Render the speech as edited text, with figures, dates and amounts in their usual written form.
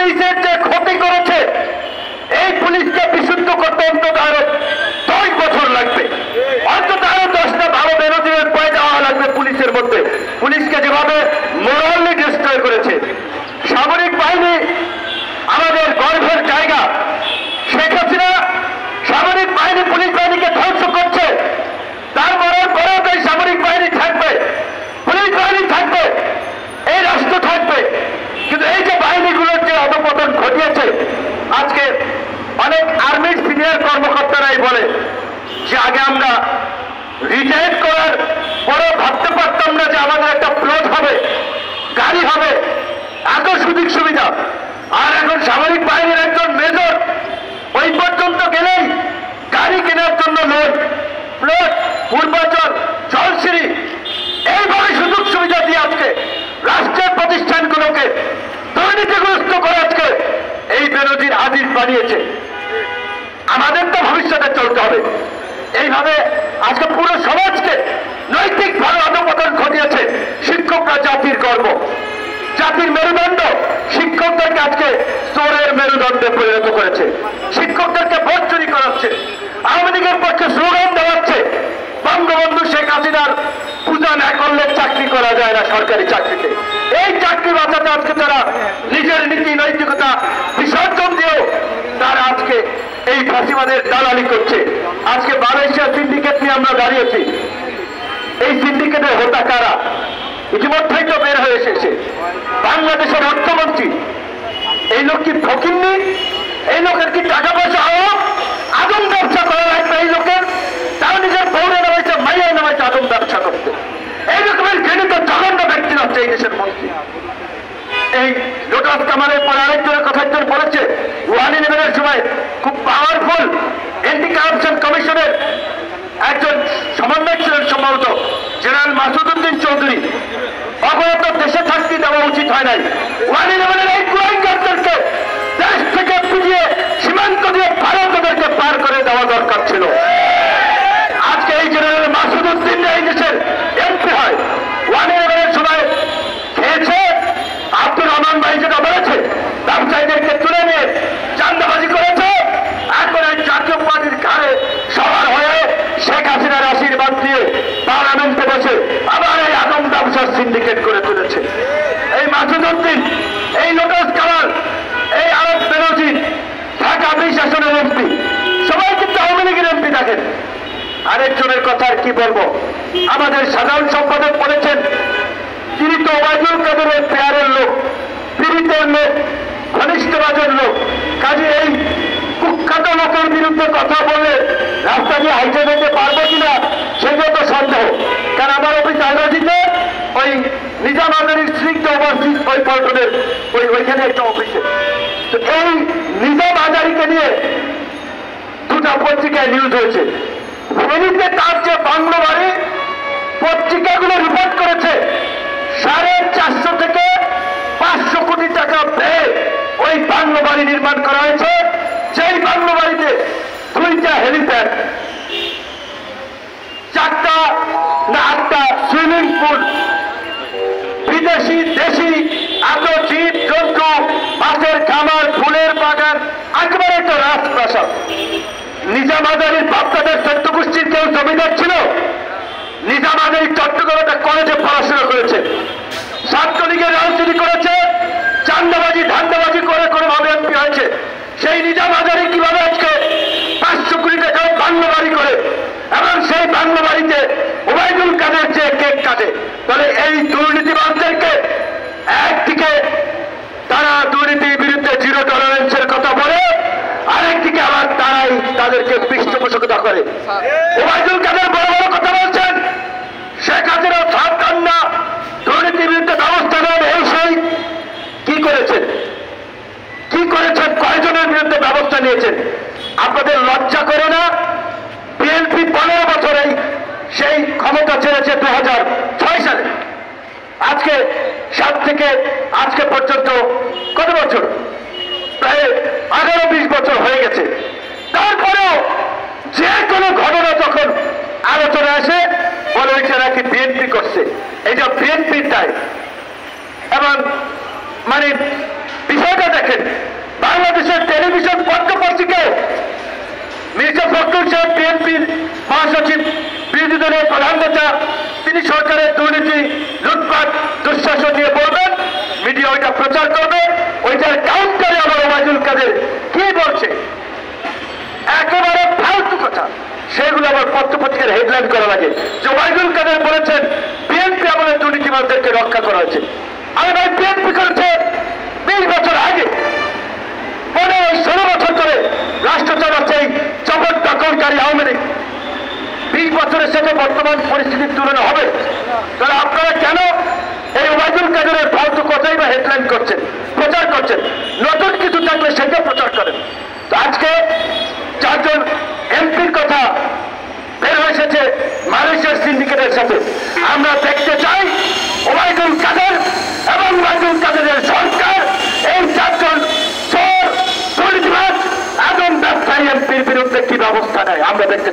পুলিশের যে ক্ষতি করেছে এই পুলিশকে বিশুদ্ধ করতে অন্তত আরো 10 বছর লাগবে, অন্তত আরো 10টা ভালো বেরোজগার পয়দা দেওয়া লাগবে পুলিশের মধ্যে। পুলিশকে যেভাবে মোরালি ডিস্ট্রয় করেছে, সামরিক বাহিনী আমাদের গর্বের জায়গা। শেখ হাসিনা সামরিক বাহিনী পুলিশ বাহিনীকে ধ্বংস করছে, তারপরে পরেও এই সামরিক বাহিনী থাকবে, পুলিশ বাহিনী থাকবে, এই রাষ্ট্র থাকবে। কিন্তু এই যে বাহিনীগুলোর যে অধপতন ঘটিয়েছে, আজকে অনেক আর্মির সিনিয়র কর্মকর্তারাই বলে যে আগে আমরা রিটায়ার করার পরেও ভাবতে পারতাম না যে আমাদের একটা প্লট হবে, গাড়ি হবে, এত সুযোগ সুবিধা। আর এখন সামরিক বাহিনীর একজন মেজর ওই পর্যন্ত গেলেই গাড়ি কেনার জন্য লোন, প্লট, পূর্বাচল, জলসিঁড়ি, এইভাবে সুযোগ সুবিধা দিয়ে আজকে রাষ্ট্রের প্রতিষ্ঠানগুলোকে দুর্নীতিগ্রস্ত করে আজকে এই বেনজির আদিল বানিয়েছে। আমাদের তো ভবিষ্যতে চলতে হবে। এইভাবে আজকে পুরো সমাজকে নৈতিকভাবে অধঃপতন ঘটিয়েছে। শিক্ষকরা জাতির গর্ব, জাতির মেরুদণ্ড, শিক্ষকদেরকে আজকে চোরের মেরুদণ্ডে পরিণত করেছে। শিক্ষকদেরকে ভোট চুরি করাচ্ছে, আওয়ামী লীগের পক্ষে স্লোগান দেওয়াচ্ছে। বঙ্গবন্ধু শেখ হাসিনার পূজা না করলে চাকরি করা যায় না সরকারি চাকরিতে। এই চাকরি বাঁচাতে আজকে তারা নিজের নীতি নৈতিকতা বিসর্জন দিয়েও তারা আজকে এই ফাঁসিবাদের দালালি করছে। আজকে মালয়েশিয়া সিন্ডিকেট নিয়ে আমরা দাঁড়িয়েছি। এই সিন্ডিকেটের হোতা কারা? ইতিমধ্যেই তো বের হয়ে এসেছে। বাংলাদেশের অর্থমন্ত্রী, এই লোক কি ফকিন্নি? এই লোকের কি টাকা পয়সা হওয়া? আদম ব্যবসা করা লাগবে এই লোকের? তাও নিজের বউরে নামাইছে, মাইয়া নামাইছে আদম ব্যবসা করতে। এই রকমের ঘৃণিত জঘন্য ব্যক্তি হচ্ছে এই দেশের মন্ত্রী। এই লোটাস কামালের পর আরেকজনের কথা একজন বলেছে, 111-এর সময় খুব পাওয়ারফুল অ্যান্টি কারাপশন কমিশনের একজন সমন্বয়ক ছিলেন সম্ভবত জেনারেল মাসুদউদ্দিন চৌধুরী। অবরত দেশে থাকতে দেওয়া উচিত হয় নাই। 111-এর এই গোয়েন্দাদেরকে দেশ থেকে পিছিয়ে সীমান্ত দিয়ে ভারতদেরকে পার করে দেওয়া দরকার ছিল। আজকে এই জেনারেল মাসুদউদ্দিন এই দেশের এমপি হয়। 111-এর সময় খেয়েছে, আব্দুর রহমান ভাই যেটা বলেছে, ব্যবসায়ীদেরকে তুলে নিয়ে চাঁদাবাজি করেছে। এখন এই জাতীয় পার্টির ঘাড়ে সবার হয়ে শেখ হাসিনার আশীর্বাদ দিয়ে পার্লামেন্টে বসে আবার এই আদম ব্যবসার সিন্ডিকেট করে তুলেছে। এই মাসুদউদ্দিন, এই লোটাস কামাল, এই আরেক বেনজির ঢাকা 20 আসনের এমপি, সবাই কিন্তু আওয়ামী লীগের এমপি থাকেন। আরেকজনের কথা আর কি বলবো, আমাদের সাধারণ সম্পাদক বলেছেন তিনি তো ওবায়দুল কাদেরের পেয়ারের লোক, পীড়িতের লোক, ঘনিষ্ঠবাদের লোক। কাজে এই কুখ্যাত লোকের বিরুদ্ধে কথা বলে রাস্তা দিয়ে হাইটে যেতে পারবো কিনা সেটাও তো সন্দেহ। কারণ আমার অফিস আলরাজিতে ওই নিজাম আজারির স্ট্রিক্ট ওভারসিজ ওই পল্টনের ওইখানে একটা অফিসে। তো এই নিজাম আজারিকে নিয়ে দুটা পত্রিকায় নিউজ হয়েছে। ফেনীতে তার যে বাংলো বাড়ি, পত্রিকাগুলো রিপোর্ট করেছে 450 থেকে 500 কোটি টাকা ব্যয়ে ওই বাংলো বাড়ি নির্মাণ করা হয়েছে। সেই বাংলো বাড়িতে 2টা হেলিপ্যাড, 4টা না 8টা সুইমিং পুল, বিদেশি দেশি এত জীব জন্তু, মাছের খামার, ফুলের বাগান, একেবারে একটা রাজপ্রাসাদ। নিজাম আজারির বাপদাদের 14 গোষ্ঠীর কেউ জমিদার ছিল। নিজাম আজারি চট্টগ্রামে একটা কলেজে পড়াশোনা করেছে, ছাত্রলীগের রাজনীতি করেছে, চান্দাবাজি ধান্দাবাজি করে ভাবে এমপি হয়েছে। সেই নিজাম আজারি কিভাবে আজকে 500 কোটি টাকার বাংলো বাড়ি করে এবং সেই বাংলো বাড়িতে ওবায়দুল কাদের যে কেক কাটে? তাহলে এই দুর্নীতিবাদদেরকে একদিকে তারা দুর্নীতির বিরুদ্ধে জিরো টলারেন্সের কথা বলে, আরেকদিকে আবার তারাই তাদেরকে পৃষ্ঠপোষকতা করে। ওবায়দুল কাদের বড় বড় কথা বলছেন, শেখ হাসিনা সাবধান না, দুর্নীতির বিরুদ্ধে ব্যবস্থা নেন। এই সেই কি করেছেন? কি করেছেন? কয়জনের বিরুদ্ধে ব্যবস্থা নিয়েছেন? আপনাদের লজ্জা করে না? বিএনপি 15 বছরেই সেই ক্ষমতা ছেড়েছে 2006 সালে। আজকে 7 থেকে আজকে পর্যন্ত কত বছর? প্রায় 18-20 বছর হয়ে গেছে। তারপরেও যে কোনো ঘটনা যখন আলোচনা আসে বলে ওইটা নাকি বিএনপি করছে, এটা বিএনপির দায়। এবং মানে বিষয়টা দেখেন, একটা তিনি সরকারের দুর্নীতি লুটপাট দুঃশাসন নিয়ে বলবেন, মিডিয়া ওইটা প্রচার করবে, ওইটার কাউন্টারে আবার ওবায়দুল কাদের কি বলছে একেবারে ফালতু কথা, সেগুলো আবার পত্রপত্রিকার হেডলাইন করা লাগে যে ওবায়দুল কাদের বলেছেন বিএনপি আমলে দুর্নীতিবাদদেরকে রক্ষা করা হয়েছে। আমি ভাই বিএনপি করেছে 20 বছর আগে, 15-16 বছর ধরে রাষ্ট্র চালাচ্ছে এই জবর দখলকারী আওয়ামী লীগ। 20 বছরের সাথে বর্তমান পরিস্থিতির তুলনা হবে? তাহলে আপনারা কেন এই ওবায়দুল কাদেরের ফালতু কথাই বা হেডলাইন করছেন, প্রচার করছেন? নতুন কিছু থাকলে সেটা প্রচার করেন। তো আজকে 4 জন এমপির কথা বের হয়ে এসেছে মালয়েশিয়ার সিন্ডিকেটের সাথে। আমরা দেখতে চাই ওবায়দুল কাদের এবং ওবায়দুল কাদেরের সরকার এই 4 জন চোর দুর্নীতিবাজ আদম ব্যবসায়ী এমপির বিরুদ্ধে কি ব্যবস্থা নেয় আমরা দেখতে